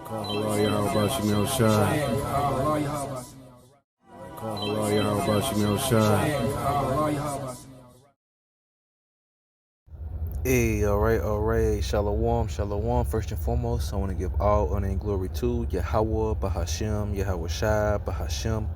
Call halal how about ShaNaA Shai. Call halal how about ShaNaA Shai. Hey, all right. Shalom. First and foremost, I want to give all honor and glory to Yahweh, Bahashem, Yahweh Shai, Bahashem,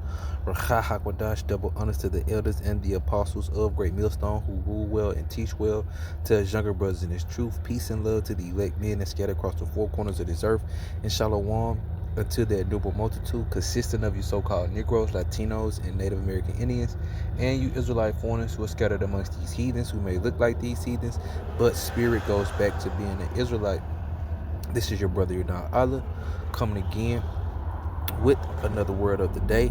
Rachah HaKodash, double honors to the elders and the apostles of Great Millstone who rule well and teach well, to his younger brothers in his truth, peace and love to the elect men that scattered across the four corners of this earth, and Shalom unto the innumerable multitude consisting of you so-called Negroes, Latinos, and Native American Indians, and you Israelite foreigners who are scattered amongst these heathens who may look like these heathens, but spirit goes back to being an Israelite. This is your brother Yadon Allah coming again with another word of the day,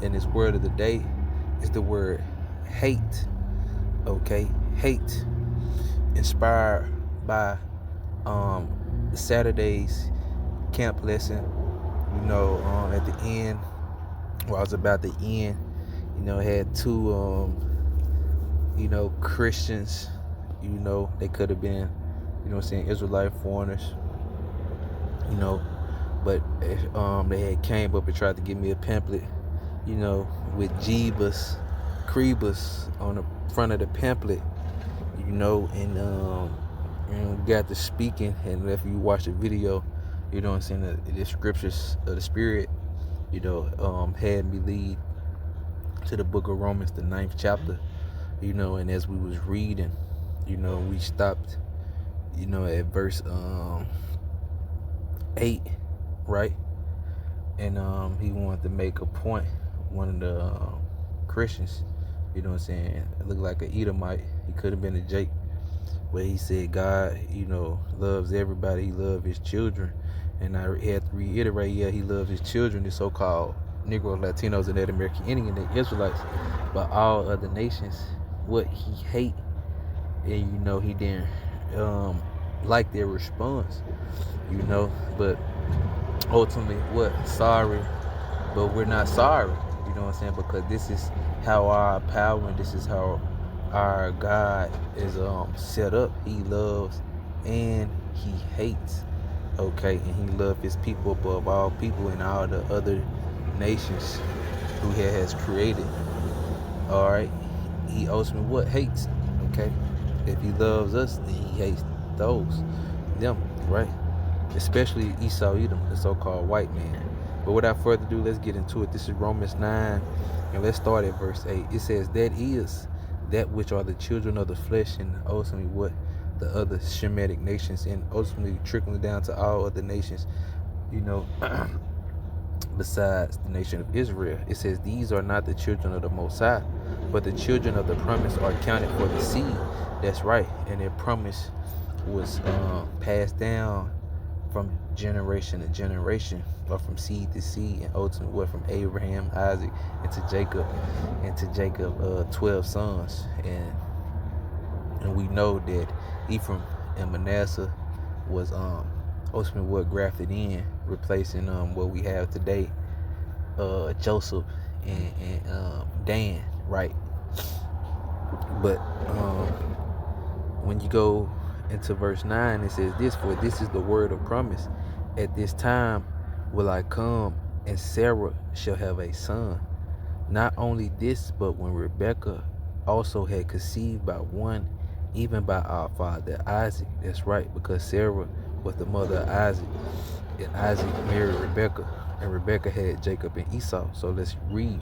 and this word of the day is the word hate. Okay, hate, inspired by Saturday's camp lesson. At the end, I was about to end, had two, Christians, they could have been, Israelite foreigners, but they had came up and tried to give me a pamphlet, with Jeebus, Creebus on the front of the pamphlet, and got to speaking, and if you watch the video, the scriptures of the spirit, had me lead to the book of Romans, the 9th chapter, and as we was reading, we stopped, at verse 8, right? And he wanted to make a point, one of the Christians, it looked like an Edomite, he could have been a Jake, where he said God, loves everybody, he loves his children. And I had to reiterate, he loves his children, the so-called Negroes, Latinos, and Native American Indian, the Israelites, but all other nations, what he hate, and he didn't like their response, but ultimately, sorry, but we're not sorry, because this is how our power and this is how our God is set up. He loves and he hates, okay, and he loves his people above all people and all the other nations who he has created. All right, he ultimately hates, okay? If he loves us, then he hates them, right? Especially Esau Edom, the so-called white man. But without further ado, let's get into it. This is Romans 9, and let's start at verse 8. It says, that is that which are the children of the flesh, and ultimately what the other Shemitic nations, and ultimately trickling down to all other nations, besides the nation of Israel. It says, these are not the children of the Most High, but the children of the promise are counted for the seed. That's right, and their promise was passed down from generation to generation, or from seed to seed, and ultimately from Abraham, Isaac, and to Jacob, 12 sons. And we know that Ephraim and Manasseh was ultimately what grafted in, replacing what we have today, Joseph and Dan, right? But when you go into verse 9, it says this, for this is the word of promise. At this time will I come, and Sarah shall have a son. Not only this, but when Rebekah also had conceived by one, even by our father Isaac. That's right, because Sarah was the mother of Isaac, and Isaac married Rebekah, and Rebekah had Jacob and Esau. So let's read.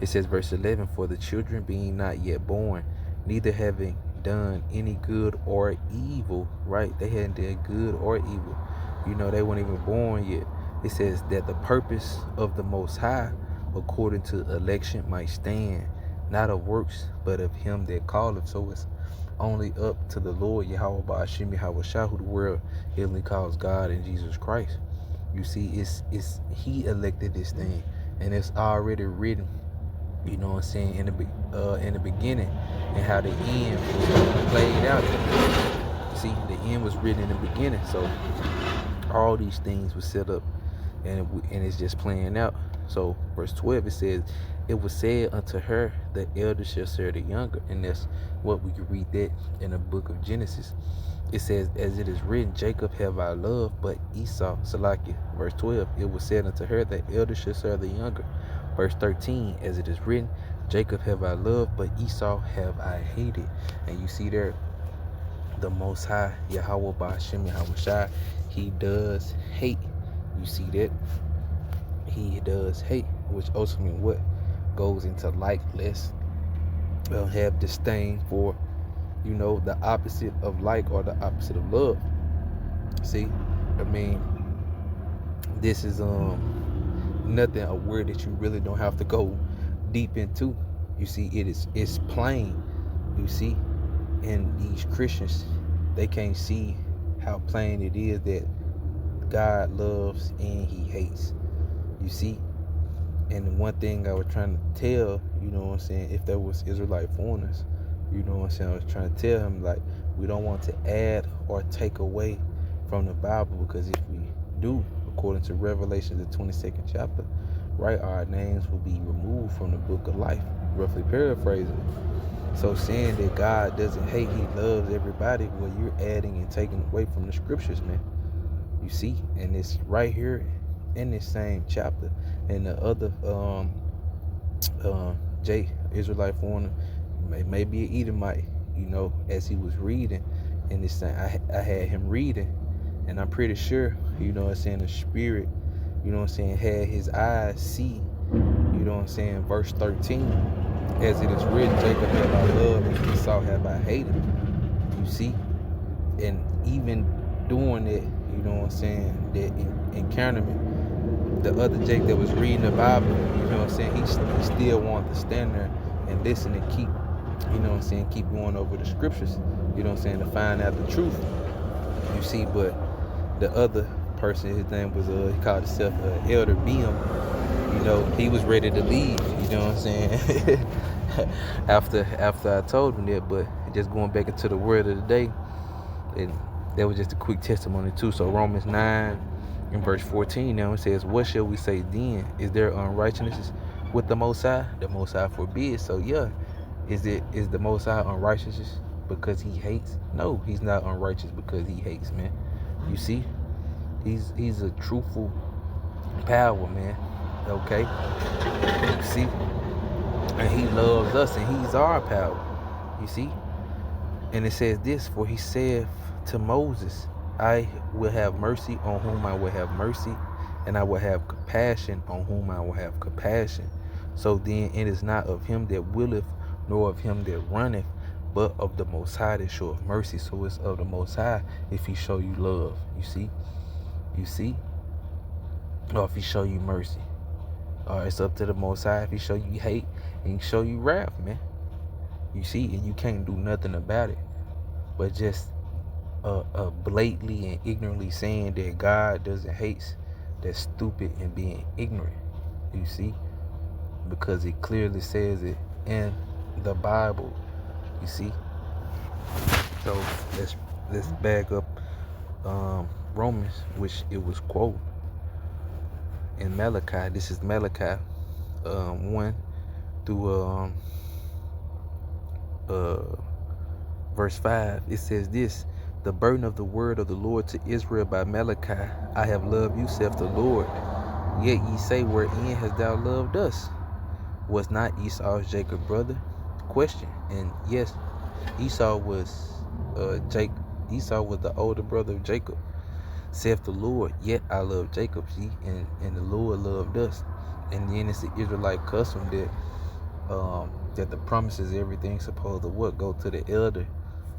It says verse 11, for the children being not yet born, neither having done any good or evil, right? They hadn't done good or evil. They weren't even born yet. It says that the purpose of the Most High, according to election, might stand, not of works, but of him that calleth. So it's only up to the Lord, Yahweh Ba'ashem, Yahweh Shah, who the world heavenly calls God and Jesus Christ. You see, it's he elected this thing, and it's already written, in the beginning, and how the end was played out. See, the end was written in the beginning, so all these things were set up, and it's just playing out. So verse 12, it says, it was said unto her, the elder shall serve the younger, and that's what we can read that in the book of Genesis. It says, as it is written, Jacob have I loved, but Esau, Salakia. Verse 12, it was said unto her, the elder shall serve the younger. Verse 13, as it is written, Jacob have I loved, but Esau have I hated. And you see there, the Most High, Yahweh Ba'ashem Yahweh Shai, he does hate. You see that? He does hate, which ultimately what goes into likeness, have disdain for, the opposite of like or the opposite of love. See, I mean, this is nothing, a word that you really don't have to go deep into. You see, it's plain. You see, and these Christians, they can't see how plain it is that God loves and he hates. You see, and one thing I was trying to tell, if there was Israelite foreigners, I was trying to tell him, like, we don't want to add or take away from the Bible, because if we do, according to Revelation, the 22nd chapter, right, our names will be removed from the book of life, roughly paraphrasing. So saying that God doesn't hate, he loves everybody, well, you're adding and taking away from the scriptures, man. You see, and it's right here in this same chapter. And the other Israelite foreigner, maybe an Edomite, as he was reading, and this thing, I had him reading, and I'm pretty sure, the spirit, had his eyes see, verse 13, as it is written, Jacob have I loved, and Esau have I hated. You see, and even doing it, that encounterment, the other Jake that was reading the Bible, he still wanted to stand there and listen and keep, keep going over the scriptures, to find out the truth. You see, but the other person, his name was, he called himself Elder Beam, he was ready to leave, after I told him that. But just going back into the word of the day, and that was just a quick testimony too. So Romans 9 in verse 14 now, it says, what shall we say then? Is there unrighteousness with the Most High? The Most High forbid. So yeah, is the Most High unrighteous because he hates? No, he's not unrighteous because he hates, man. You see, he's a truthful power, man. Okay, you see, and he loves us, and he's our power. You see, and it says this, for he said to Moses, I will have mercy on whom I will have mercy, and I will have compassion on whom I will have compassion. So then it is not of him that willeth, nor of him that runneth, but of the Most High that showeth mercy. So it's of the Most High if he show you love. You see, or if he show you mercy. Or it's up to the Most High if he show you hate and show you wrath, man. You see, and you can't do nothing about it, but just blatantly and ignorantly saying that God doesn't hate. That's stupid and being ignorant. You see, because it clearly says it in the Bible. You see, so let's back up Romans, which it was quoted in Malachi. This is Malachi 1 through verse 5. It says this, the burden of the word of the Lord to Israel by Malachi. I have loved you, saith the Lord. Yet ye say, wherein hast thou loved us? Was not Esau's Jacob brother? Question. And yes, Esau was Esau was the older brother of Jacob. Saith the Lord, yet I love Jacob, see, and the Lord loved us. And then it's the Israelite custom that the promises, everything supposed to go to the elder,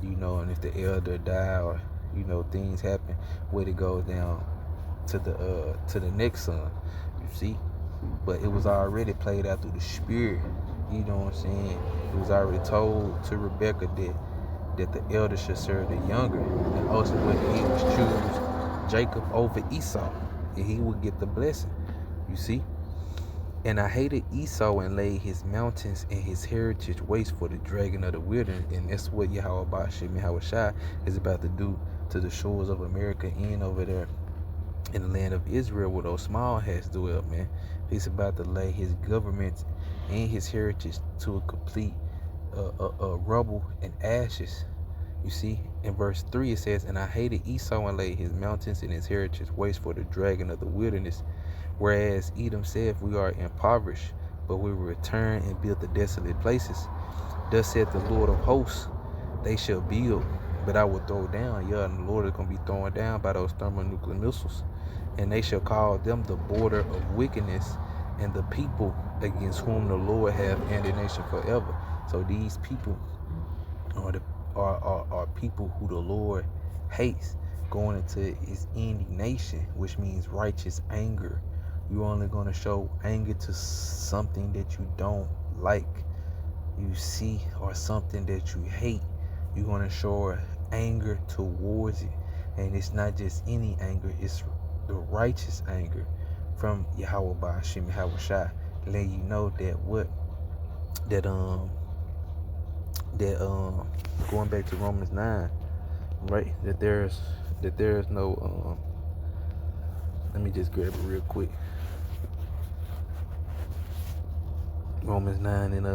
and if the elder die or things happen, where it goes down to the next son. You see, but it was already played out through the spirit. It was already told to Rebecca that the elder should serve the younger, and ultimately he was choose Jacob over Esau, and he would get the blessing. You see. And I hated Esau and laid his mountains and his heritage waste for the dragon of the wilderness. And that's what Yahweh Ba'ashem Yahweh Shai is about to do to the shores of America and over there in the land of Israel where those small hats dwell, man. He's about to lay his government and his heritage to a complete rubble and ashes. You see, in verse 3 it says, "And I hated Esau and laid his mountains and his heritage waste for the dragon of the wilderness. Whereas Edom said, We are impoverished, but we will return and build the desolate places. Thus said the Lord of hosts, they shall build, but I will throw down." Yeah, and the Lord is going to be thrown down by those thermonuclear missiles. "And they shall call them the border of wickedness, and the people against whom the Lord hath indignation forever." So these people are people who the Lord hates, going into his indignation, which means righteous anger. You're only going to show anger to something that you don't like, you see, or something that you hate. You're going to show anger towards it. And it's not just any anger, it's the righteous anger from Yahweh Ba'ashim Yahweh Shai, letting you know that going back to Romans 9, right, that there's no let me just grab it real quick. Romans 9 and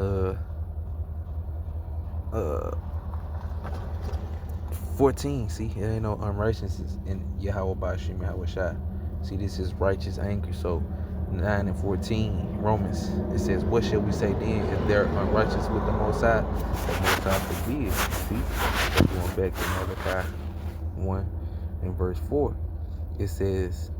14. See, there ain't no unrighteousness in Yahweh Ba'ashim Yahweh Shai. See, this is righteous anger. So 9 and 14, Romans, it says, "What shall we say then? If they're unrighteous with the Most High, the Most High forgive." See, going back to Malachi 1 and verse 4, it says,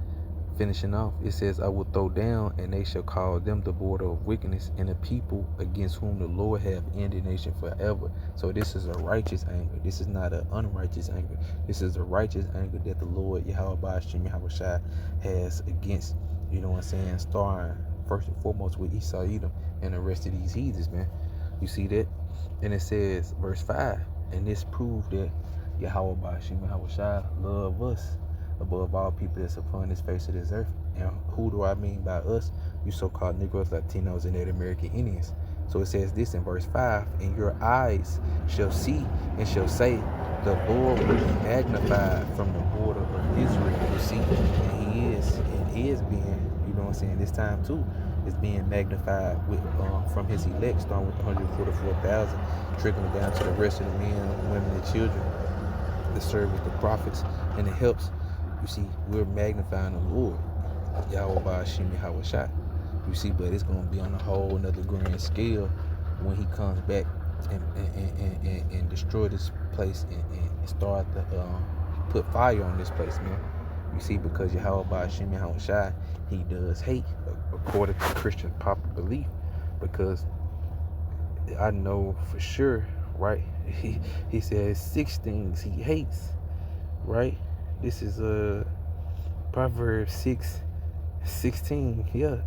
finishing off, it says, "I will throw down, and they shall call them the border of wickedness, and a people against whom the Lord hath indignation forever." So this is a righteous anger. This is not an unrighteous anger. This is a righteous anger that the Lord Yahweh Ba'ashim Yahweh Shai has against, you know what I'm saying, starring first and foremost with Esau, Edom, and the rest of these heathens, man. You see that? And it says, verse 5, "And this proved that Yahweh Ba'ashim Yahweh Shai love us above all people that's upon this face of this earth." And who do I mean by us? You so-called Negroes, Latinos, and Native American Indians. So it says this in verse 5, "And your eyes shall see and shall say, the Lord will be magnified from the border of Israel." You see, and he is being, you know what I'm saying, this time too, is being magnified with from his elect, starting with the 144,000, trickling down to the rest of the men, women, and children that serve as the prophets and the helps. You see, we're magnifying the Lord, Yahweh Ba'ashim Yahweh Shai. You see, but it's going to be on a whole another grand scale when he comes back and destroy this place and start to put fire on this place, man. You see, because Yahweh Ba'ashim Yahweh Shai, he does hate, according to Christian popular belief, because I know for sure, right? He says 6 things he hates, right? This is Proverbs 6:16. Yeah,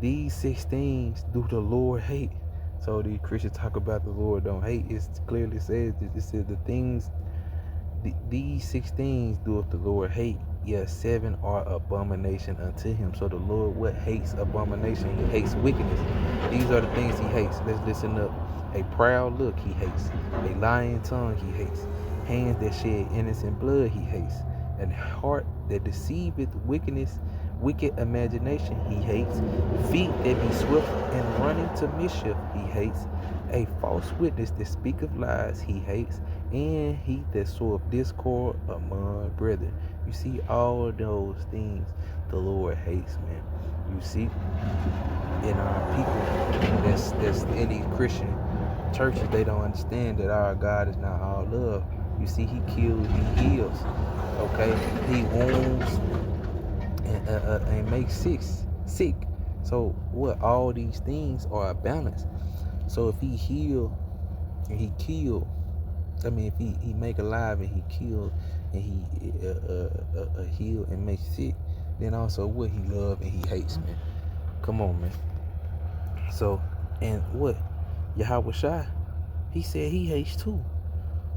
these 6 things do the Lord hate. So these Christians talk about the Lord don't hate. It clearly says that it says these 6 things doeth the Lord hate. Yes, 7 are abomination unto him. So the Lord what hates abomination? He hates wickedness. These are the things he hates. Let's listen up. A proud look he hates. A lying tongue he hates. Hands that shed innocent blood he hates. And heart that deceiveth wickedness, wicked imagination he hates. Feet that be swift and running to mischief he hates. A false witness that speaketh lies he hates. And he that soweth discord among brethren. You see, all those things the Lord hates, man. You see, in our people that's in these Christian churches, they don't understand that our God is not all love. You see, he kills, he heals, okay? He wounds and makes sick. So what? All these things are a balance. So if he heal and he kill, I mean, if he make alive and he kill and he heal and make sick, then also what? He love and he hates, man. Come on, man. So, and what? Yahweh Shai, he said he hates too.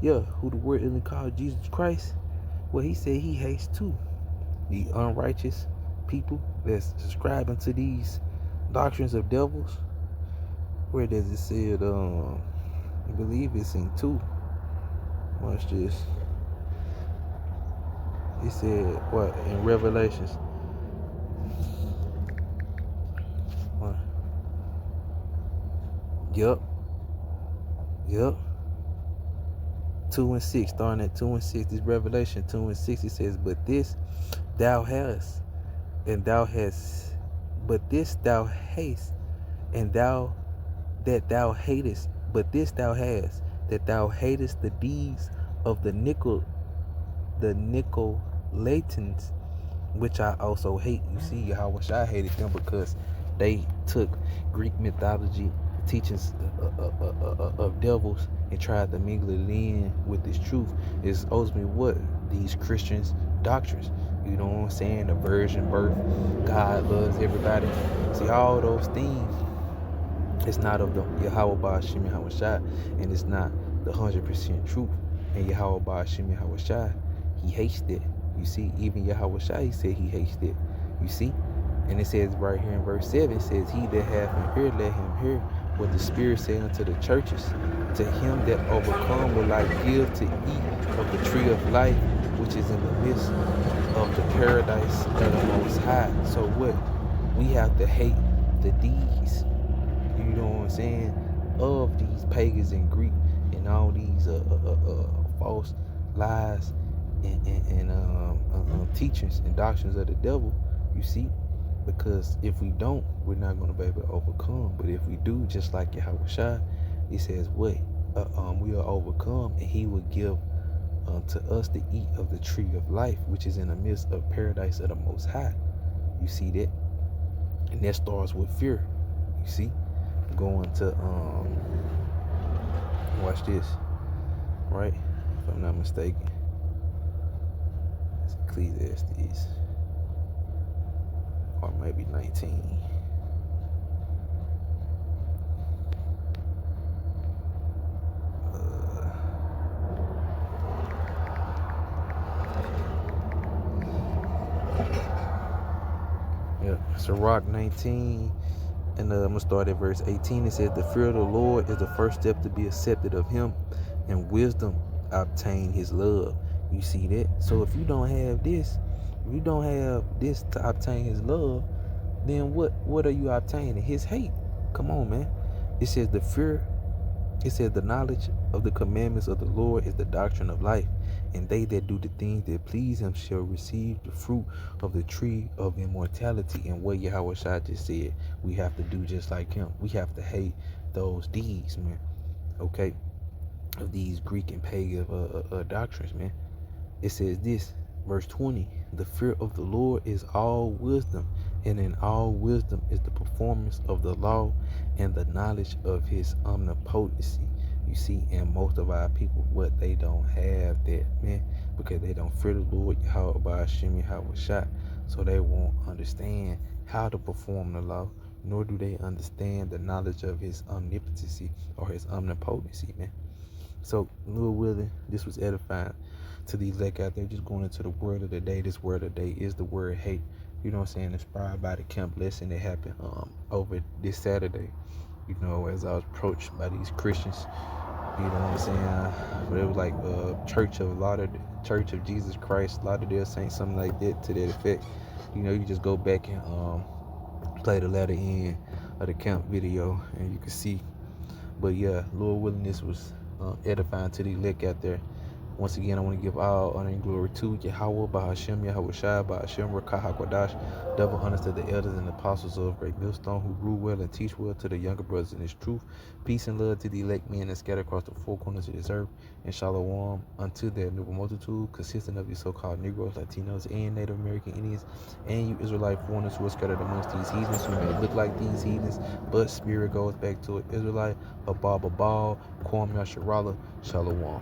Yeah, who the word isn't called Jesus Christ? Well, he said he hates too. The unrighteous people that's subscribing to these doctrines of devils. Where does it say it? I believe it's in 2. Watch this. He said what in Revelations? What? Yup. 2 and 6, starting at 2 and 6, this Revelation 2 and 6, it says, but this thou hast, and thou hast, but this thou hast, and thou that thou hatest, but this thou hast, that thou hatest the deeds of the Nicolaitans, which I also hate. You see how much I hated them, because they took Greek mythology, teachings of devils, and tried to mingle it in with this truth. It's ultimately what these Christians doctrines. You know what I'm saying? The virgin birth, God loves everybody. See, all those things, it's not of the Yahweh Ba'ashim Yahushai, and it's not the 100% truth. And Yahweh Ba'ashim Yahushai, he hates that. You see, even Yahushai, he said he hates that. You see? And it says right here in verse 7, it says, he that hath an ear, let him hear what the Spirit saith unto the churches. To him that overcome will I give to eat of the tree of life, which is in the midst of the paradise of the Most High. So what? We have to hate the deeds, you know what I'm saying, of these pagans and Greek and all these false lies and teachings and doctrines of the devil. You see, because if we don't, we're not going to be able to overcome. But if we do, just like Yahushua, he says, what? We are overcome, and he will give to us to eat of the tree of life, which is in the midst of paradise of the Most High. You see that? And that starts with fear. You see? Going to watch this, right? If I'm not mistaken, it's Ecclesiastes, or maybe 19. Yeah, Sirach 19. And I'm going to start at verse 18. It says, the fear of the Lord is the first step to be accepted of him, and wisdom obtain his love. You see that? So if you don't have this, if you don't have this to obtain his love, then what are you obtaining? His hate. Come on, man. It says the knowledge of the commandments of the Lord is the doctrine of life, and they that do the things that please him shall receive the fruit of the tree of immortality. And what Yahweh Shai just said, we have to do just like him. We have to hate those deeds, man. Okay, of these Greek and pagan doctrines, man. It says this, verse 20, the fear of the Lord is all wisdom, and in all wisdom is the performance of the law and the knowledge of his omnipotency. You see, and most of our people, what they don't have that, man, because they don't fear the Lord, Yahweh Ba'ashim Yahushua, so they won't understand how to perform the law, nor do they understand the knowledge of his omnipotency or his omnipotency, man. So, Lord willing, this was edifying to the elect out there, just going into the word of the day. This word of the day is the word hate. You know what I'm saying? Inspired by the camp lesson that happened over this Saturday. You know, as I was approached by these Christians, you know what I'm saying? But it was like Church of Jesus Christ, Lauderdale Saints, something like that, to that effect. You know, you just go back and play the latter end of the camp video, and you can see. But yeah, Lord willing, this was edifying to the elect out there. Once again, I want to give all honor and glory to Yahweh, Bahashem, Yahushai, Bahashem, Rakah HaKodash. Double honors to the elders and apostles of Great Millstone who grew well and teach well to the younger brothers in this truth. Peace and love to the elect men that scatter across the four corners of this earth. And shalom unto their noble multitude, consisting of you so-called Negroes, Latinos, and Native American Indians, and you Israelite foreigners who are scattered amongst these heathens, who may look like these heathens, but spirit goes back to an Israelite, Abba Babal, Kwam Yasharala, shalom.